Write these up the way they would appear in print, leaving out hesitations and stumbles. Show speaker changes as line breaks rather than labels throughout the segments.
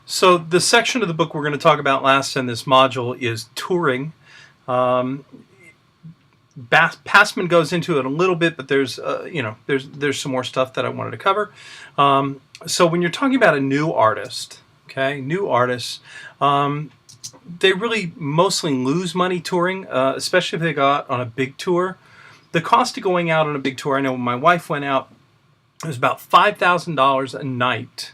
So the section of the book we're going to talk about last in this module is touring. Um, Passman goes into it a little bit, but there's some more stuff that I wanted to cover. So when you're talking about a new artist, okay, new artists, they really mostly lose money touring, especially if they go out on a big tour. The cost of going out on a big tour, I know when my wife went out, it was about $5,000 a night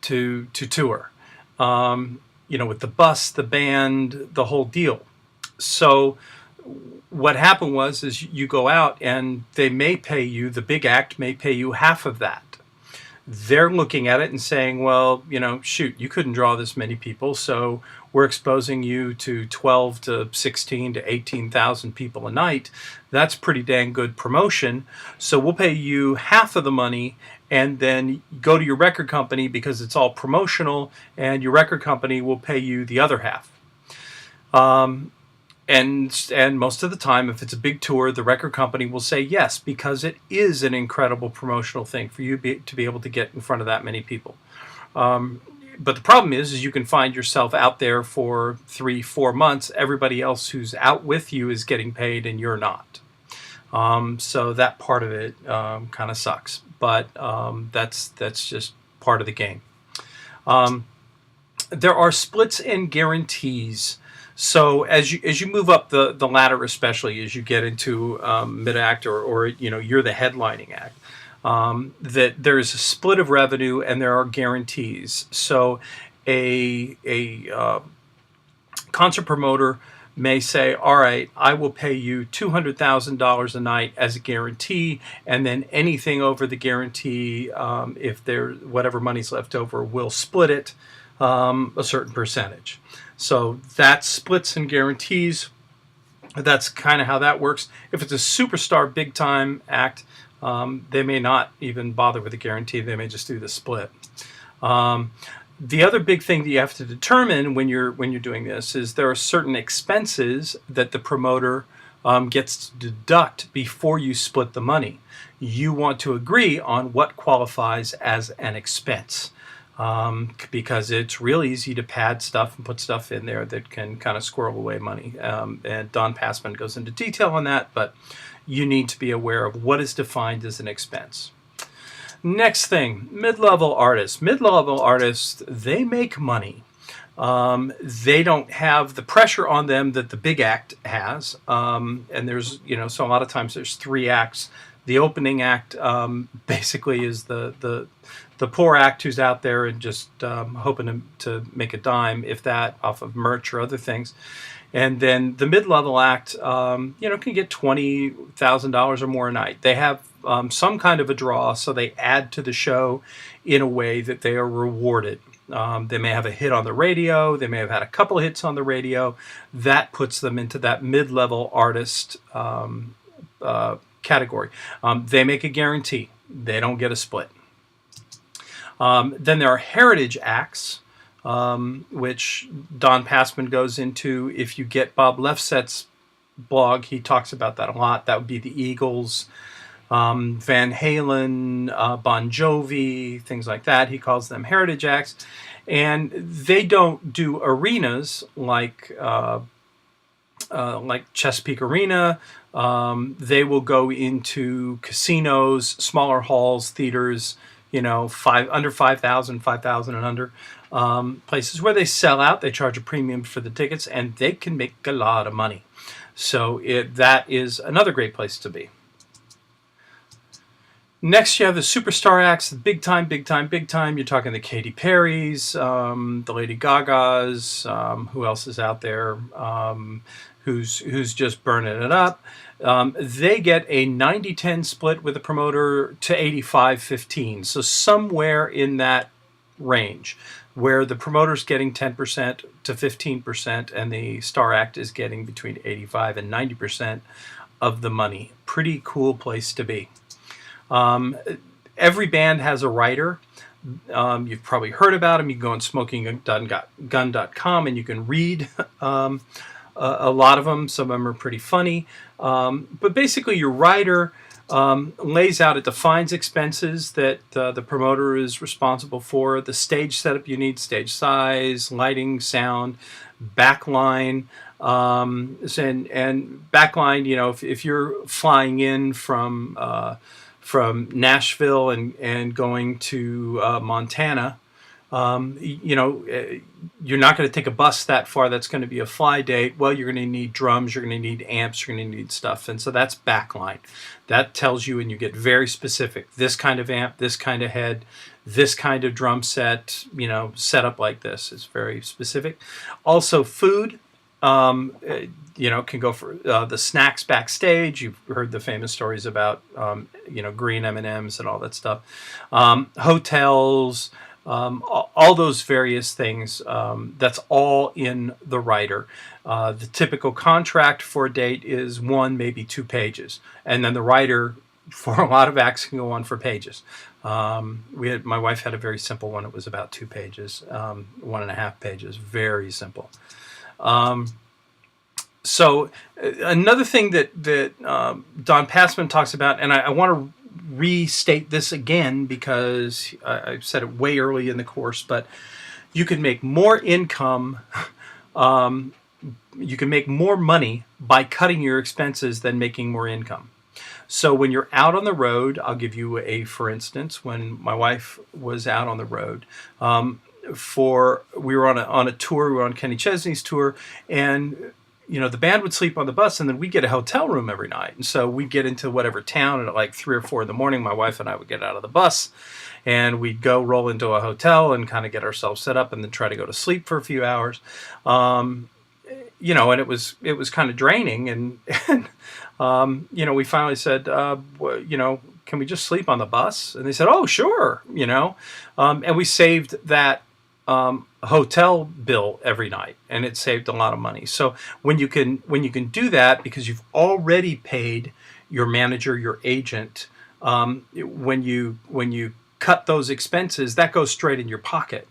to tour. With the bus, the band, the whole deal. So what happened was is you go out and they may pay you, the big act may pay you half of that. They're looking at it and saying, well, shoot, you couldn't draw this many people, so we're exposing you to 12 to 16 to 18,000 people a night. That's pretty dang good promotion. So we'll pay you half of the money and then go to your record company because it's all promotional, and your record company will pay you the other half. And most of the time, if it's a big tour, the record company will say yes, because it is an incredible promotional thing for you to be able to get in front of that many people. But the problem is you can find yourself out there for 3-4 months. Everybody else who's out with you is getting paid and you're not. So that part of it kind of sucks. But that's just part of the game. There are splits and guarantees. So as you move up the ladder, especially as you get into mid act or you're the headlining act, that there is a split of revenue and there are guarantees. So a concert promoter may say, all right, I will pay you $200,000 a night as a guarantee, and then anything over the guarantee, if there whatever money's left over, we'll split it a certain percentage. So that splits and guarantees. That's kind of how that works. If it's a superstar big time act, they may not even bother with a guarantee. They may just do the split. The other big thing that you have to determine when you're doing this is there are certain expenses that the promoter gets to deduct before you split the money. You want to agree on what qualifies as an expense. Because it's real easy to pad stuff and put stuff in there that can kind of squirrel away money. And Don Passman goes into detail on that, but you need to be aware of what is defined as an expense. Next thing, mid-level artists. Mid-level artists, they make money. They don't have the pressure on them that the big act has. And there's, so a lot of times there's 3 acts. The opening act basically is the poor act who's out there and just hoping to make a dime, if that, off of merch or other things. And then the mid-level act, can get $20,000 or more a night. They have some kind of a draw, so they add to the show in a way that they are rewarded. They may have a hit on the radio. They may have had a couple of hits on the radio. That puts them into that mid-level artist category. They make a guarantee. They don't get a split. Then there are heritage acts, which Don Passman goes into. If you get Bob Lefsetz's blog, he talks about that a lot. That would be the Eagles, Van Halen, Bon Jovi, things like that. He calls them heritage acts. And they don't do arenas like Chesapeake Arena. They will go into casinos, smaller halls, theaters, under 5,000 and under, places where they sell out. They charge a premium for the tickets, and they can make a lot of money. So that is another great place to be. Next, you have the superstar acts, the big time. You're talking the Katy Perrys, the Lady Gagas, who else is out there, who's just burning it up. They get a 90-10 split with the promoter to 85-15. So somewhere in that range where the promoter's getting 10% to 15% and the star act is getting between 85 and 90% of the money. Pretty cool place to be. Every band has a writer. You've probably heard about him. You can go on smokinggun.com and you can read a lot of them. Some of them are pretty funny. But basically your writer lays out, it defines expenses that the promoter is responsible for, the stage setup you need, stage size, lighting, sound, backline. And backline, if you're flying in from Nashville and going to Montana, you're not going to take a bus that far. That's going to be a fly date. Well, you're going to need drums, you're going to need amps, you're going to need stuff. And so that's backline. That tells you, and you get very specific, this kind of amp, this kind of head, this kind of drum set, set up like this. It's very specific. Also food. Can go for the snacks backstage. You've heard the famous stories about, green M&Ms and all that stuff. Hotels, all those various things. That's all in the rider. The typical contract for a date is 1, maybe 2 pages. And then the rider for a lot of acts can go on for pages. My wife had a very simple one. It was about 2 pages, 1.5 pages, very simple. So another thing that Don Passman talks about, and I want to restate this again because I said it way early in the course, but you can make more income, you can make more money by cutting your expenses than making more income. So when you're out on the road, I'll give you for instance, when my wife was out on the road, we were on a tour, we were on Kenny Chesney's tour, and the band would sleep on the bus, and then we'd get a hotel room every night. And so we'd get into whatever town, and at like 3 or 4 in the morning, my wife and I would get out of the bus, and we'd go roll into a hotel and kind of get ourselves set up, and then try to go to sleep for a few hours. And it was kind of draining, and we finally said, can we just sleep on the bus? And they said, oh, sure, and we saved that hotel bill every night, and it saved a lot of money. So when you can do that, because you've already paid your manager, your agent, when you cut those expenses, that goes straight in your pocket.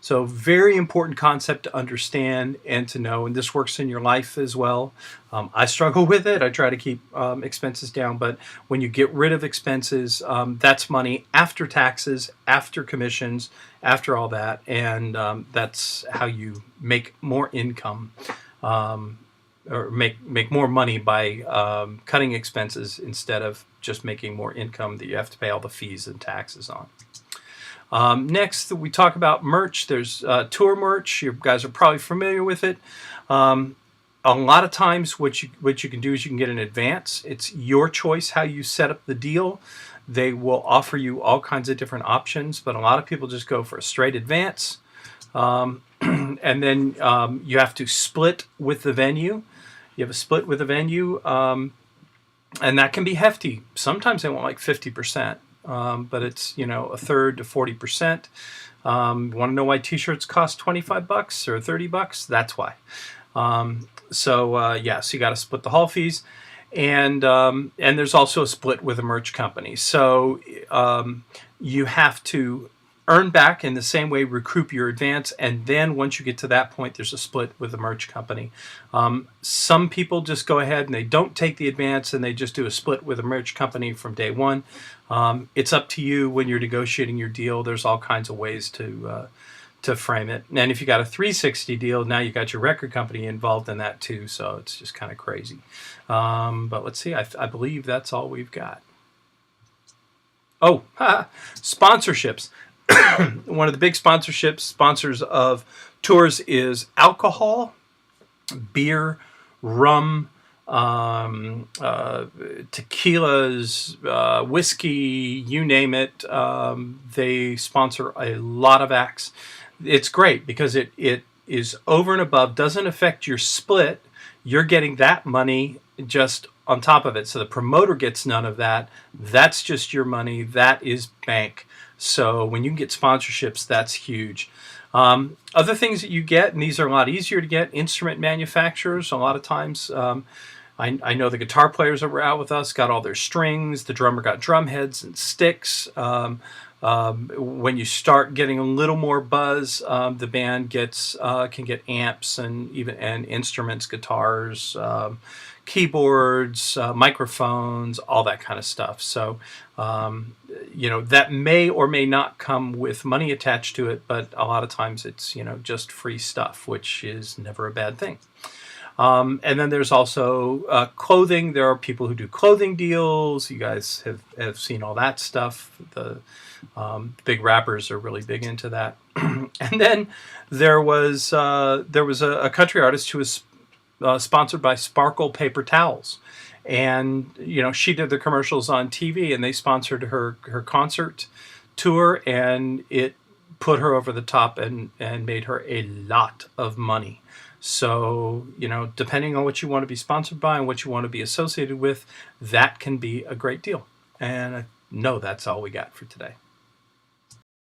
So very important concept to understand and to know, and this works in your life as well. I struggle with it. I try to keep expenses down, but when you get rid of expenses, that's money after taxes, after commissions, after all that, and that's how you make more income, or make more money by cutting expenses instead of just making more income that you have to pay all the fees and taxes on. Next, we talk about merch. There's tour merch. You guys are probably familiar with it. A lot of times what you can do is you can get an advance. It's your choice how you set up the deal. They will offer you all kinds of different options, but a lot of people just go for a straight advance. And then you have to split with the venue. You have a split with the venue, and that can be hefty. Sometimes they want like 50%. But it's, a third to 40%. Want to know why t-shirts cost $25 or $30? That's why. So you got to split the hall fees, and there's also a split with a merch company. So you have to earn back in the same way, recoup your advance, and then once you get to that point, there's a split with the merch company. Some people just go ahead and they don't take the advance and they just do a split with a merch company from day one. It's up to you when you're negotiating your deal. There's all kinds of ways to frame it. And if you got a 360 deal, now you got your record company involved in that too, so it's just kind of crazy. But let's see, I believe that's all we've got. Oh, sponsorships. One of the big sponsors of tours is alcohol, beer, rum, tequilas, whiskey, you name it. They sponsor a lot of acts. It's great because it is over and above, doesn't affect your split. You're getting that money just on top of it. So the promoter gets none of that. That's just your money. That is bank. So when you can get sponsorships, that's huge. Other things that you get, and these are a lot easier to get, instrument manufacturers. A lot of times, I know the guitar players that were out with us got all their strings. The drummer got drum heads and sticks. When you start getting a little more buzz, the band gets can get amps and even and instruments, guitars, keyboards, microphones, all that kind of stuff. So, that may or may not come with money attached to it, but a lot of times it's just free stuff, which is never a bad thing. And then there's also clothing. There are people who do clothing deals. You guys have seen all that stuff. The big rappers are really big into that. And then there was a country artist who was sponsored by Sparkle paper towels, and she did the commercials on TV, and they sponsored her concert tour, and it put her over the top and made her a lot of money. So, depending on what you want to be sponsored by and what you want to be associated with, that can be a great deal. And I know that's all we got for today.